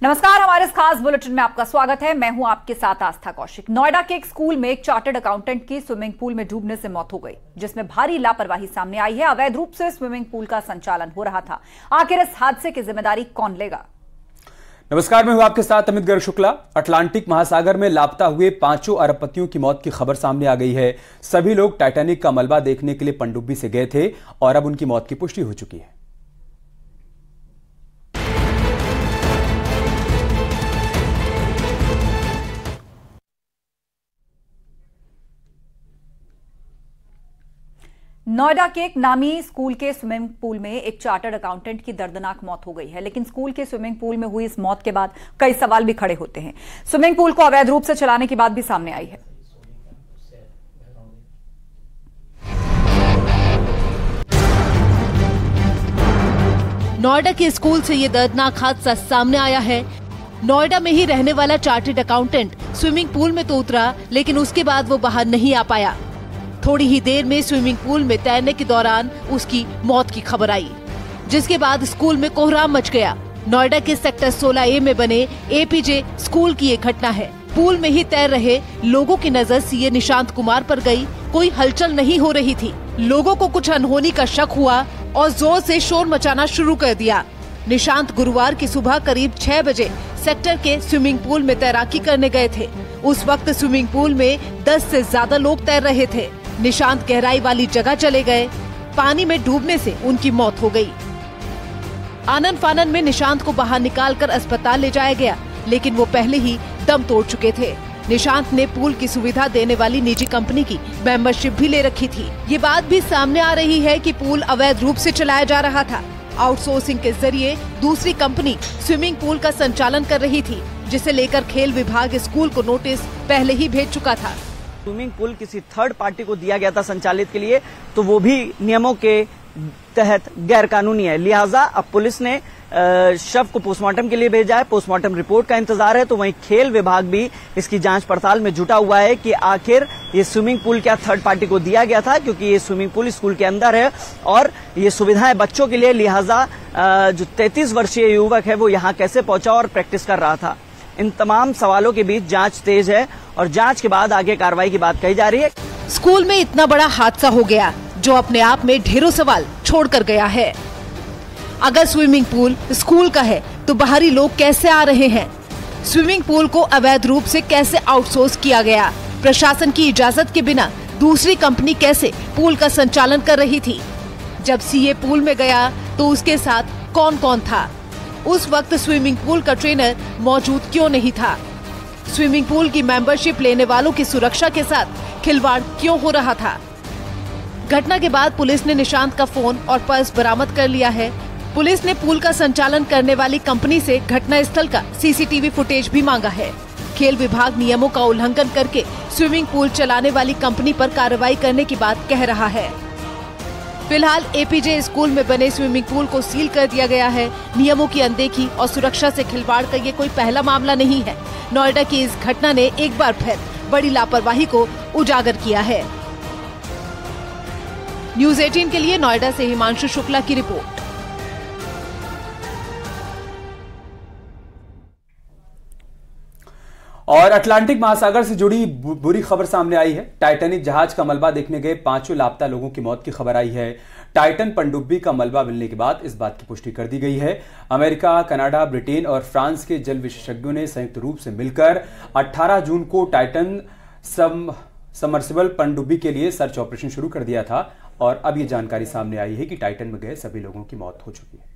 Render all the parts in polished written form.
नमस्कार, हमारे इस खास बुलेटिन में आपका स्वागत है। मैं हूं आपके साथ आस्था कौशिक। नोएडा के एक स्कूल में एक चार्टर्ड अकाउंटेंट की स्विमिंग पूल में डूबने से मौत हो गई, जिसमें भारी लापरवाही सामने आई है। अवैध रूप से स्विमिंग पूल का संचालन हो रहा था। आखिर इस हादसे की जिम्मेदारी कौन लेगा? नमस्कार, मैं हूं आपके साथ अमित गर्ग शुक्ला। अटलांटिक महासागर में लापता हुए 5 अरबपतियों की मौत की खबर सामने आ गई है। सभी लोग टाइटैनिक का मलबा देखने के लिए पनडुब्बी से गए थे और अब उनकी मौत की पुष्टि हो चुकी है। नोएडा के एक नामी स्कूल के स्विमिंग पूल में एक चार्टर्ड अकाउंटेंट की दर्दनाक मौत हो गई है। लेकिन स्कूल के स्विमिंग पूल में हुई इस मौत के बाद कई सवाल भी खड़े होते हैं। स्विमिंग पूल को अवैध रूप से चलाने की बात भी सामने आई है। नोएडा के स्कूल से ये दर्दनाक हादसा सामने आया है। नोएडा में ही रहने वाला चार्टर्ड अकाउंटेंट स्विमिंग पूल में तो उतरा, लेकिन उसके बाद वो बाहर नहीं आ पाया। थोड़ी ही देर में स्विमिंग पूल में तैरने के दौरान उसकी मौत की खबर आई, जिसके बाद स्कूल में कोहराम मच गया। नोएडा के सेक्टर 16A में बने एपीजे स्कूल की ये घटना है। पूल में ही तैर रहे लोगों की नजर सीए निशांत कुमार पर गई। कोई हलचल नहीं हो रही थी। लोगों को कुछ अनहोनी का शक हुआ और जोर से शोर मचाना शुरू कर दिया। निशांत गुरुवार की सुबह करीब 6 बजे सेक्टर के स्विमिंग पूल में तैराकी करने गए थे। उस वक्त स्विमिंग पूल में 10 से ज्यादा लोग तैर रहे थे। निशांत गहराई वाली जगह चले गए। पानी में डूबने से उनकी मौत हो गई। आनन फानन में निशांत को बाहर निकालकर अस्पताल ले जाया गया, लेकिन वो पहले ही दम तोड़ चुके थे। निशांत ने पूल की सुविधा देने वाली निजी कंपनी की मेंबरशिप भी ले रखी थी। ये बात भी सामने आ रही है कि पूल अवैध रूप से चलाया जा रहा था। आउटसोर्सिंग के जरिए दूसरी कंपनी स्विमिंग पूल का संचालन कर रही थी, जिसे लेकर खेल विभाग स्कूल को नोटिस पहले ही भेज चुका था। स्विमिंग पूल किसी थर्ड पार्टी को दिया गया था संचालित के लिए, तो वो भी नियमों के तहत गैर कानूनी है। लिहाजा अब पुलिस ने शव को पोस्टमार्टम के लिए भेजा है। पोस्टमार्टम रिपोर्ट का इंतजार है। तो वहीं खेल विभाग भी इसकी जांच पड़ताल में जुटा हुआ है कि आखिर ये स्विमिंग पूल क्या थर्ड पार्टी को दिया गया था, क्योंकि ये स्विमिंग पूल स्कूल के अंदर है और ये सुविधाएं बच्चों के लिए। लिहाजा जो 33 वर्षीय युवक है वो यहाँ कैसे पहुंचा और प्रैक्टिस कर रहा था। इन तमाम सवालों के बीच जांच तेज है और जांच के बाद आगे कार्रवाई की बात कही जा रही है। स्कूल में इतना बड़ा हादसा हो गया जो अपने आप में ढेरों सवाल छोड़कर गया है। अगर स्विमिंग पूल स्कूल का है तो बाहरी लोग कैसे आ रहे हैं? स्विमिंग पूल को अवैध रूप से कैसे आउटसोर्स किया गया? प्रशासन की इजाजत के बिना दूसरी कंपनी कैसे पूल का संचालन कर रही थी? जब सीए पूल में गया तो उसके साथ कौन कौन था? उस वक्त स्विमिंग पूल का ट्रेनर मौजूद क्यों नहीं था? स्विमिंग पूल की मेंबरशिप लेने वालों की सुरक्षा के साथ खिलवाड़ क्यों हो रहा था? घटना के बाद पुलिस ने निशांत का फोन और पर्स बरामद कर लिया है। पुलिस ने पूल का संचालन करने वाली कंपनी से घटना स्थल का सीसीटीवी फुटेज भी मांगा है। खेल विभाग नियमों का उल्लंघन करके स्विमिंग पूल चलाने वाली कंपनी पर कार्रवाई करने की बात कह रहा है। फिलहाल एपीजे स्कूल में बने स्विमिंग पूल को सील कर दिया गया है। नियमों की अनदेखी और सुरक्षा से खिलवाड़ का ये कोई पहला मामला नहीं है। नोएडा की इस घटना ने एक बार फिर बड़ी लापरवाही को उजागर किया है। न्यूज़ 18 के लिए नोएडा से हिमांशु शुक्ला की रिपोर्ट। और अटलांटिक महासागर से जुड़ी बुरी खबर सामने आई है। टाइटैनिक जहाज का मलबा देखने गए 5 लापता लोगों की मौत की खबर आई है। टाइटन पनडुब्बी का मलबा मिलने के बाद इस बात की पुष्टि कर दी गई है। अमेरिका, कनाडा, ब्रिटेन और फ्रांस के जल विशेषज्ञों ने संयुक्त रूप से मिलकर 18 जून को टाइटन सबमर्सिबल पनडुब्बी के लिए सर्च ऑपरेशन शुरू कर दिया था और अब ये जानकारी सामने आई है कि टाइटन में गए सभी लोगों की मौत हो चुकी है।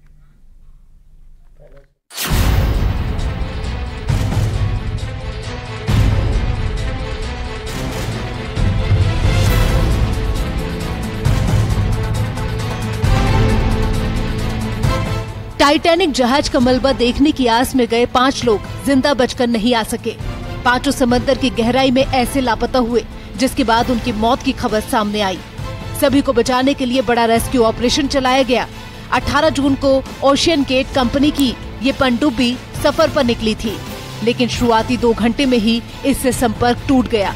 टाइटैनिक जहाज का मलबा देखने की आस में गए 5 लोग जिंदा बचकर नहीं आ सके। 5 समंदर की गहराई में ऐसे लापता हुए, जिसके बाद उनकी मौत की खबर सामने आई। सभी को बचाने के लिए बड़ा रेस्क्यू ऑपरेशन चलाया गया। 18 जून को ओशियन गेट कंपनी की ये पनडुब्बी सफर पर निकली थी, लेकिन शुरुआती 2 घंटे में ही इससे संपर्क टूट गया।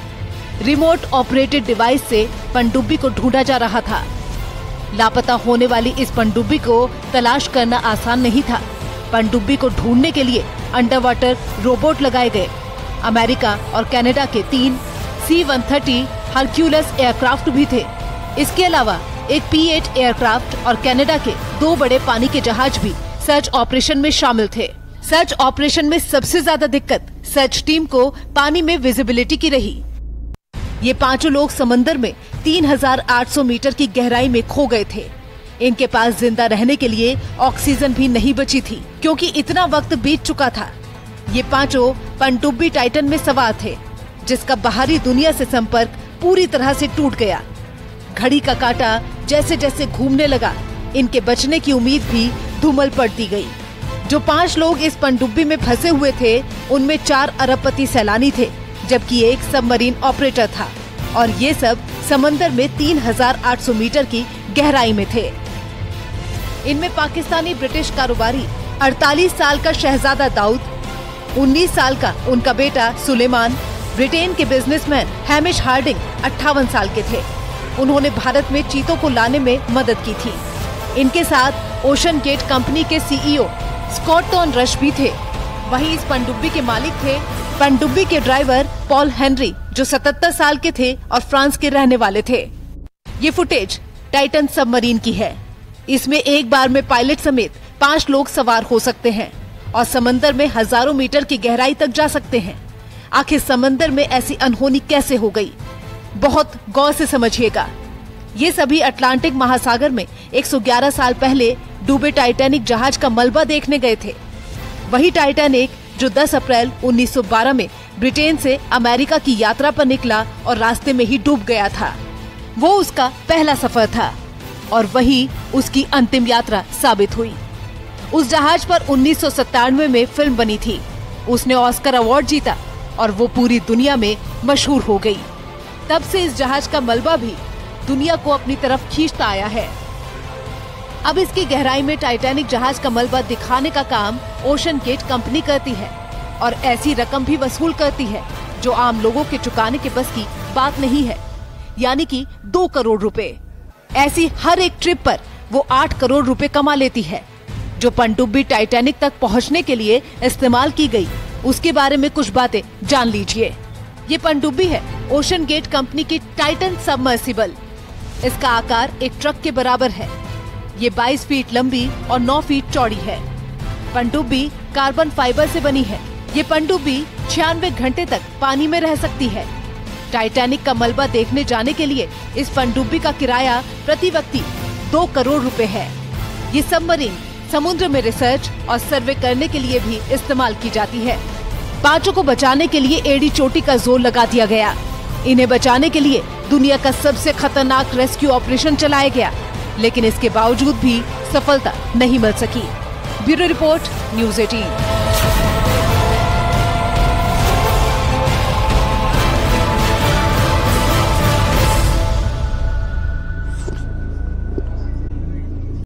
रिमोट ऑपरेटेड डिवाइस से पनडुब्बी को ढूंढा जा रहा था। लापता होने वाली इस पनडुब्बी को तलाश करना आसान नहीं था। पनडुब्बी को ढूंढने के लिए अंडर वाटर रोबोट लगाए गए। अमेरिका और कनाडा के 3 C-130 हरक्यूलस एयरक्राफ्ट भी थे। इसके अलावा एक P-8 एयरक्राफ्ट और कनाडा के 2 बड़े पानी के जहाज भी सर्च ऑपरेशन में शामिल थे। सर्च ऑपरेशन में सबसे ज्यादा दिक्कत सर्च टीम को पानी में विजिबिलिटी की रही। ये 5 लोग समंदर में 3800 मीटर की गहराई में खो गए थे। इनके पास जिंदा रहने के लिए ऑक्सीजन भी नहीं बची थी, क्योंकि इतना वक्त बीत चुका था। ये 5 पनडुब्बी टाइटन में सवार थे, जिसका बाहरी दुनिया से संपर्क पूरी तरह से टूट गया। घड़ी का काटा जैसे जैसे घूमने लगा, इनके बचने की उम्मीद भी धूमल पड़ दी गई। जो 5 लोग इस पनडुब्बी में फंसे हुए थे, उनमें 4 अरबपति सैलानी थे, जबकि एक सबमरीन ऑपरेटर था, और ये सब समंदर में 3800 मीटर की गहराई में थे। इनमें पाकिस्तानी ब्रिटिश कारोबारी 48 साल का शहजादा दाऊद, 19 साल का उनका बेटा सुलेमान, ब्रिटेन के बिजनेसमैन हैमिश हार्डिंग 58 साल के थे। उन्होंने भारत में चीतों को लाने में मदद की थी। इनके साथ ओशन गेट कंपनी के CEO स्कॉट टॉन रश भी थे। वहीं इस पनडुब्बी के मालिक थे पनडुब्बी के ड्राइवर पॉल हेनरी, जो 77 साल के थे और फ्रांस के रहने वाले थे। ये फुटेज टाइटन सबमरीन की है। इसमें एक बार में पायलट समेत 5 लोग सवार हो सकते हैं और समंदर में हजारों मीटर की गहराई तक जा सकते हैं। आखिर समंदर में ऐसी अनहोनी कैसे हो गई? बहुत गौर से समझिएगा। ये सभी अटलांटिक महासागर में 111 साल पहले डूबे टाइटैनिक जहाज का मलबा देखने गए थे। वही टाइटैनिक जो 10 अप्रैल 1912 में ब्रिटेन से अमेरिका की यात्रा पर निकला और रास्ते में ही डूब गया था। वो उसका पहला सफर था और वही उसकी अंतिम यात्रा साबित हुई। उस जहाज पर 1997 में फिल्म बनी थी। उसने ऑस्कर अवार्ड जीता और वो पूरी दुनिया में मशहूर हो गई। तब से इस जहाज का मलबा भी दुनिया को अपनी तरफ खींचता आया है। अब इसकी गहराई में टाइटैनिक जहाज का मलबा दिखाने का काम ओशन गेट कंपनी करती है और ऐसी रकम भी वसूल करती है जो आम लोगों के चुकाने के बस की बात नहीं है, यानी कि 2 करोड़ रुपए। ऐसी हर एक ट्रिप पर वो 8 करोड़ रुपए कमा लेती है। जो पनडुब्बी टाइटैनिक तक पहुंचने के लिए इस्तेमाल की गई, उसके बारे में कुछ बातें जान लीजिए। ये पनडुब्बी है ओशन गेट कंपनी की टाइटन सबमर्सिबल। इसका आकार एक ट्रक के बराबर है। ये 22 फीट लंबी और 9 फीट चौड़ी है। पनडुब्बी कार्बन फाइबर से बनी है। ये पनडुब्बी 96 घंटे तक पानी में रह सकती है। टाइटैनिक का मलबा देखने जाने के लिए इस पनडुब्बी का किराया प्रति व्यक्ति 2 करोड़ रुपए है। ये सबमरीन समुद्र में रिसर्च और सर्वे करने के लिए भी इस्तेमाल की जाती है। 5 को बचाने के लिए एड़ी चोटी का जोर लगा दिया गया। इन्हें बचाने के लिए दुनिया का सबसे खतरनाक रेस्क्यू ऑपरेशन चलाया गया, लेकिन इसके बावजूद भी सफलता नहीं मिल सकी। Bureau report, news 18।